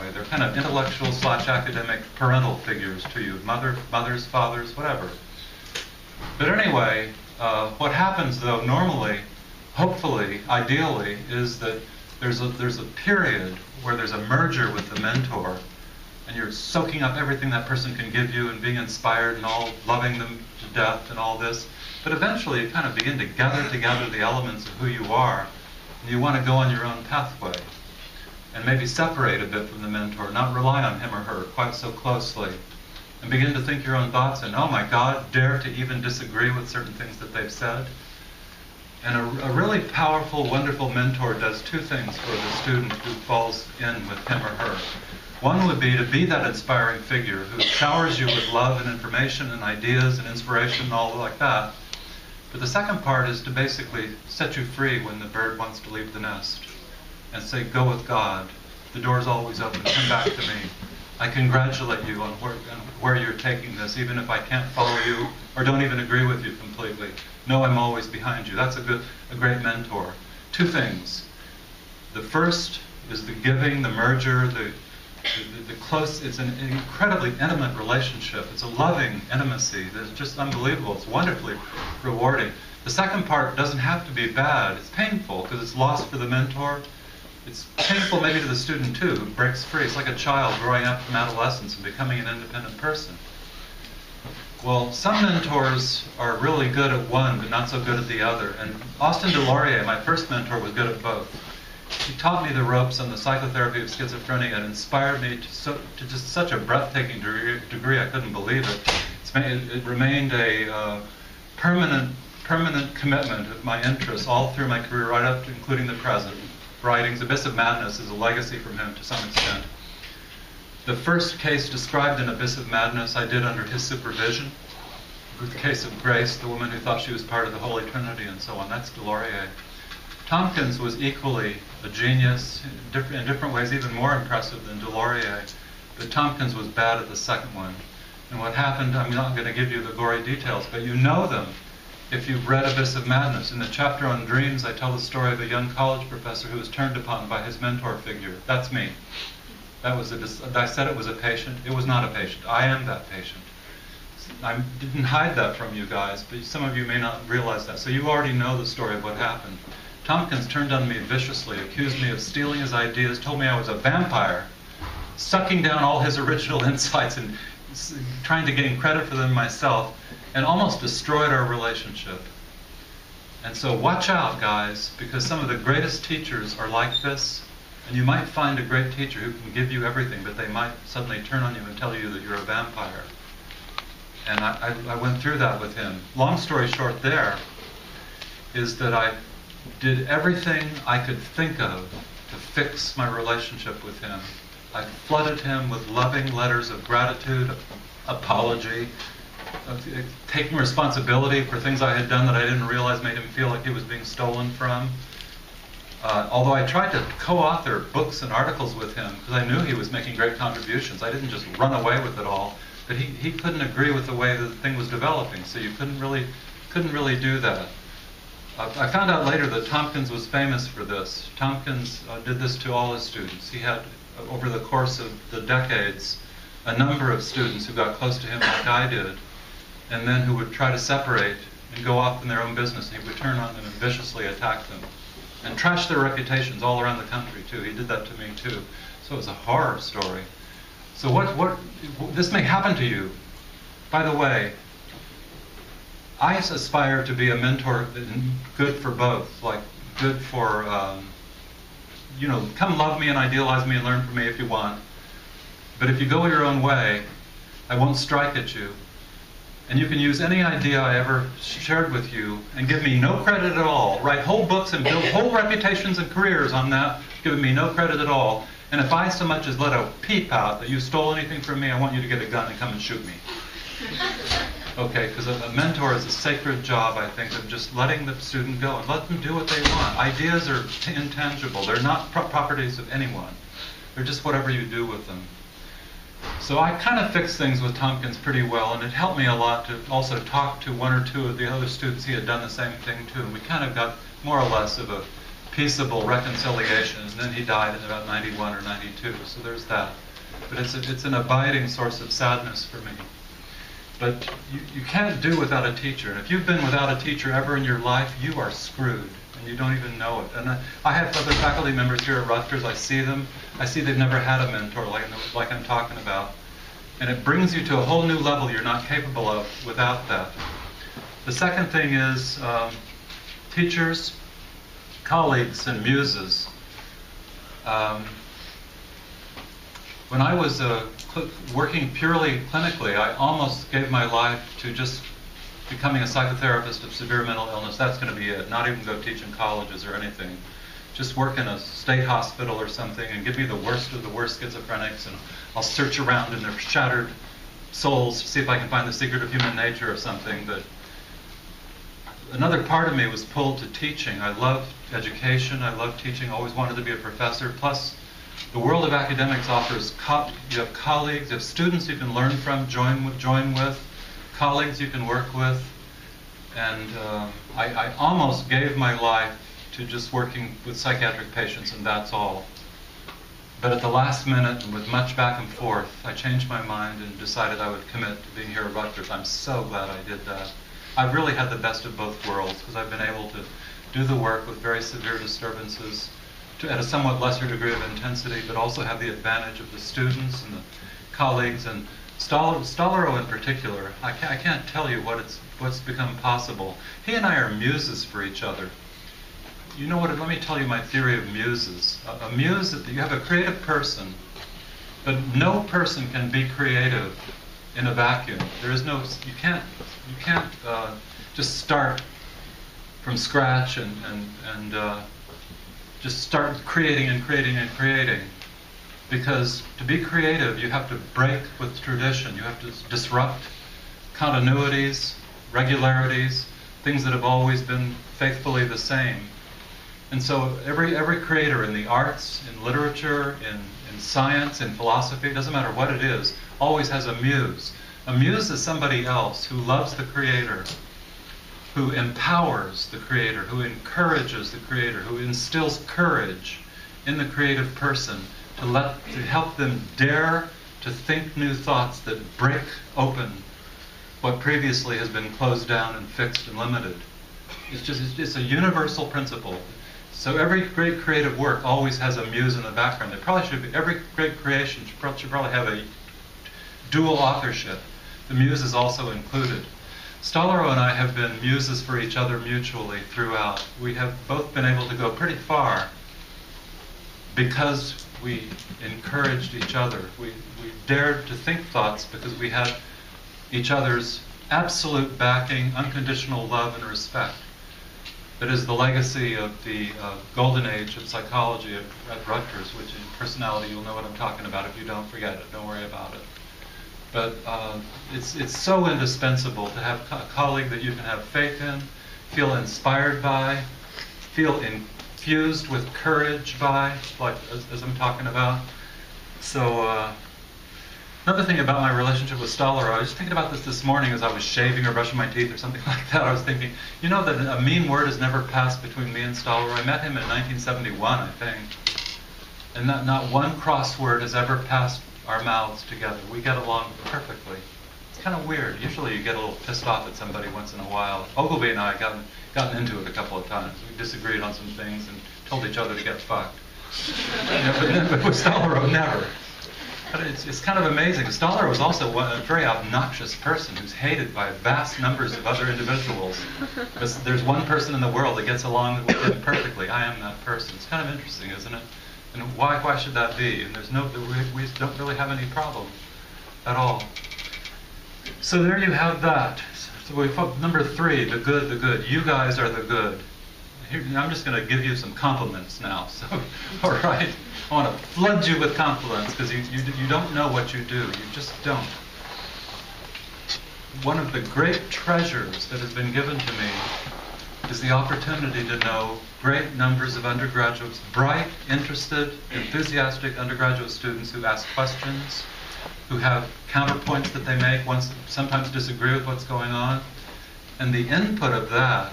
way. They're kind of intellectual / academic parental figures to you, mothers, fathers, whatever. But anyway, what happens though normally, hopefully, ideally, is that there's a period where there's a merger with the mentor, and you're soaking up everything that person can give you and being inspired and all loving them to death and all this. But eventually you kind of begin to gather together the elements of who you are, and you want to go on your own pathway and maybe separate a bit from the mentor, not rely on him or her quite so closely, and begin to think your own thoughts and, oh my God, dare to even disagree with certain things that they've said. And a really powerful, wonderful mentor does two things for the student who falls in with him or her. One would be to be that inspiring figure who showers you with love and information and ideas and inspiration and all like that. But the second part is to basically set you free when the bird wants to leave the nest and say, go with God. The door's always open. Come back to me. I congratulate you on where you're taking this, even if I can't follow you or don't even agree with you completely. No, I'm always behind you. That's a great mentor. Two things. The first is the giving, the merger, the close. It's an incredibly intimate relationship. It's a loving intimacy that's just unbelievable. It's wonderfully rewarding. The second part doesn't have to be bad. It's painful because it's lost for the mentor. It's painful maybe to the student too, who breaks free. It's like a child growing up from adolescence and becoming an independent person. Well, some mentors are really good at one, but not so good at the other. And Austin Delorier, my first mentor, was good at both. He taught me the ropes on the psychotherapy of schizophrenia and inspired me to just such a breathtaking degree I couldn't believe it. It remained a permanent commitment of my interests all through my career, right up to including the present. Writings, Abyss of Madness is a legacy from him to some extent. The first case described in Abyss of Madness I did under his supervision. The case of Grace, the woman who thought she was part of the Holy Trinity and so on. That's Delorier. Tompkins was equally a genius, in different ways even more impressive than Delorier, but Tompkins was bad at the second one. And what happened, I'm not going to give you the gory details, but you know them if you've read Abyss of Madness. In the chapter on dreams, I tell the story of a young college professor who was turned upon by his mentor figure. That's me. I said it was a patient. It was not a patient. I am that patient. I didn't hide that from you guys, but some of you may not realize that. So you already know the story of what happened. Tompkins turned on me viciously, accused me of stealing his ideas, told me I was a vampire, sucking down all his original insights and trying to gain credit for them myself, and almost destroyed our relationship. And so watch out, guys, because some of the greatest teachers are like this. And you might find a great teacher who can give you everything, but they might suddenly turn on you and tell you that you're a vampire. And I went through that with him. Long story short there is that I did everything I could think of to fix my relationship with him. I flooded him with loving letters of gratitude, apology, taking responsibility for things I had done that I didn't realize made him feel like he was being stolen from. Although I tried to co-author books and articles with him because I knew he was making great contributions. I didn't just run away with it all, but he couldn't agree with the way the thing was developing, so you couldn't really do that. I found out later that Tompkins was famous for this. Tompkins did this to all his students. He had, over the course of the decades, a number of students who got close to him like I did, and then who would try to separate and go off in their own business, and he would turn on them and viciously attack them. And trash their reputations all around the country, too. He did that to me, too. So it was a horror story. So this may happen to you. By the way, I aspire to be a mentor good for both, like good for, come love me and idealize me and learn from me if you want. But if you go your own way, I won't strike at you. And you can use any idea I ever shared with you and give me no credit at all. Write whole books and build whole reputations and careers on that, giving me no credit at all. And if I so much as let a peep out that you stole anything from me, I want you to get a gun and come and shoot me. Okay, because a mentor is a sacred job, I think, of just letting the student go and let them do what they want. Ideas are intangible. They're not properties of anyone. They're just whatever you do with them. So I kind of fixed things with Tompkins pretty well, and it helped me a lot to also talk to one or two of the other students he had done the same thing to, and we kind of got more or less of a peaceable reconciliation. And then he died in about 91 or 92, so there's that. But it's an abiding source of sadness for me. But you can't do without a teacher. And if you've been without a teacher ever in your life, you are screwed, and you don't even know it. And I have other faculty members here at Rutgers. I see them. I see they've never had a mentor like I'm talking about. And it brings you to a whole new level you're not capable of without that. The second thing is teachers, colleagues, and muses. When I was working purely clinically, I almost gave my life to just becoming a psychotherapist of severe mental illness. That's going to be it. Not even go teach in colleges or anything. Just work in a state hospital or something and give me the worst of the worst schizophrenics, and I'll search around in their shattered souls to see if I can find the secret of human nature or something. But another part of me was pulled to teaching. I loved education. I loved teaching. Always wanted to be a professor. Plus, the world of academics offers, you have colleagues, you have students you can learn from, join with, colleagues you can work with. And I almost gave my life to just working with psychiatric patients, and that's all. But at the last minute, and with much back and forth, I changed my mind and decided I would commit to being here at Rutgers. I'm so glad I did that. I've really had the best of both worlds, because I've been able to do the work with very severe disturbances at a somewhat lesser degree of intensity, but also have the advantage of the students and the colleagues. And Stollerow in particular, I can't tell you what's become possible. He and I are muses for each other. You know what? Let me tell you my theory of muses. A muse, you have a creative person, but no person can be creative in a vacuum. There is no. You can't just start from scratch and just start creating and creating and creating. Because to be creative, you have to break with tradition. You have to disrupt continuities, regularities, things that have always been faithfully the same. And so every creator in the arts, in literature, in science, in philosophy, it doesn't matter what it is, always has a muse. A muse is somebody else who loves the creator, who empowers the creator, who encourages the creator, who instills courage in the creative person to help them dare to think new thoughts that break open what previously has been closed down and fixed and limited. It's a universal principle. So every great creative work always has a muse in the background. There probably should be, every great creation should probably have a dual authorship. The muse is also included. Stollerow and I have been muses for each other mutually throughout. We have both been able to go pretty far because we encouraged each other. We dared to think thoughts because we had each other's absolute backing, unconditional love and respect. That is the legacy of the golden age of psychology at Rutgers, which in personality you'll know what I'm talking about. If you don't, forget it. Don't worry about it. But it's so indispensable to have a colleague that you can have faith in, feel inspired by, feel infused with courage by, like as I'm talking about. So another thing about my relationship with Stollerow, I was thinking about this morning as I was shaving or brushing my teeth or something like that. I was thinking, you know that a mean word has never passed between me and Stollerow. I met him in 1971, I think. And not one crossword has ever passed our mouths together. We get along perfectly. It's kind of weird. Usually you get a little pissed off at somebody once in a while. Ogilvy and I have gotten into it a couple of times. We disagreed on some things and told each other to get fucked. But with Stollerow, never. But it's kind of amazing. Stollerow was also a very obnoxious person who's hated by vast numbers of other individuals. Because there's one person in the world that gets along with him perfectly. I am that person. It's kind of interesting, isn't it? And why should that be? And we don't really have any problem at all. So there you have that. So number 3, the good. You guys are the good. Here, I'm just going to give you some compliments now. So, all right. I want to flood you with compliments because you don't know what you do. You just don't. One of the great treasures that has been given to me is the opportunity to know great numbers of undergraduates, bright, interested, enthusiastic undergraduate students who ask questions, who have counterpoints that they make, sometimes disagree with what's going on. And the input of that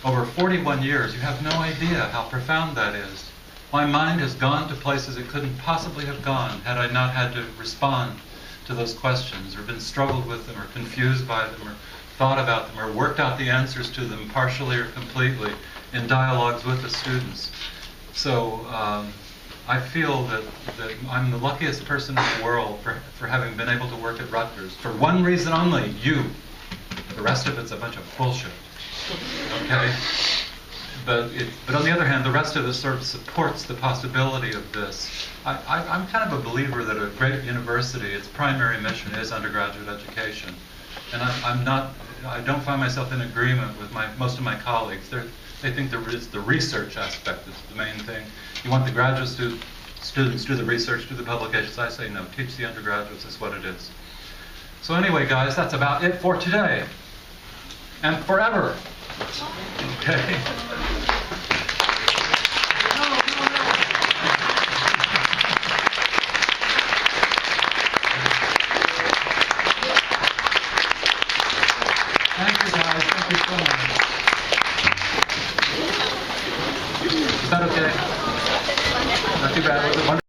over 41 years, you have no idea how profound that is. My mind has gone to places it couldn't possibly have gone had I not had to respond to those questions, or been struggled with them, or confused by them, or thought about them, or worked out the answers to them partially or completely in dialogues with the students. So I feel that I'm the luckiest person in the world for having been able to work at Rutgers. For one reason only, you. The rest of it's a bunch of bullshit. Okay? But on the other hand, the rest of it sort of supports the possibility of this. I'm kind of a believer that a great university, its primary mission is undergraduate education. And I don't find myself in agreement with most of my colleagues. They think it's the research aspect that's the main thing. You want the graduate students to do the research, do the publications. I say no, teach the undergraduates, is what it is. So anyway, guys, that's about it for today. And forever. Okay? Thank you, guys. Thank you so much. Is that okay? Not too bad.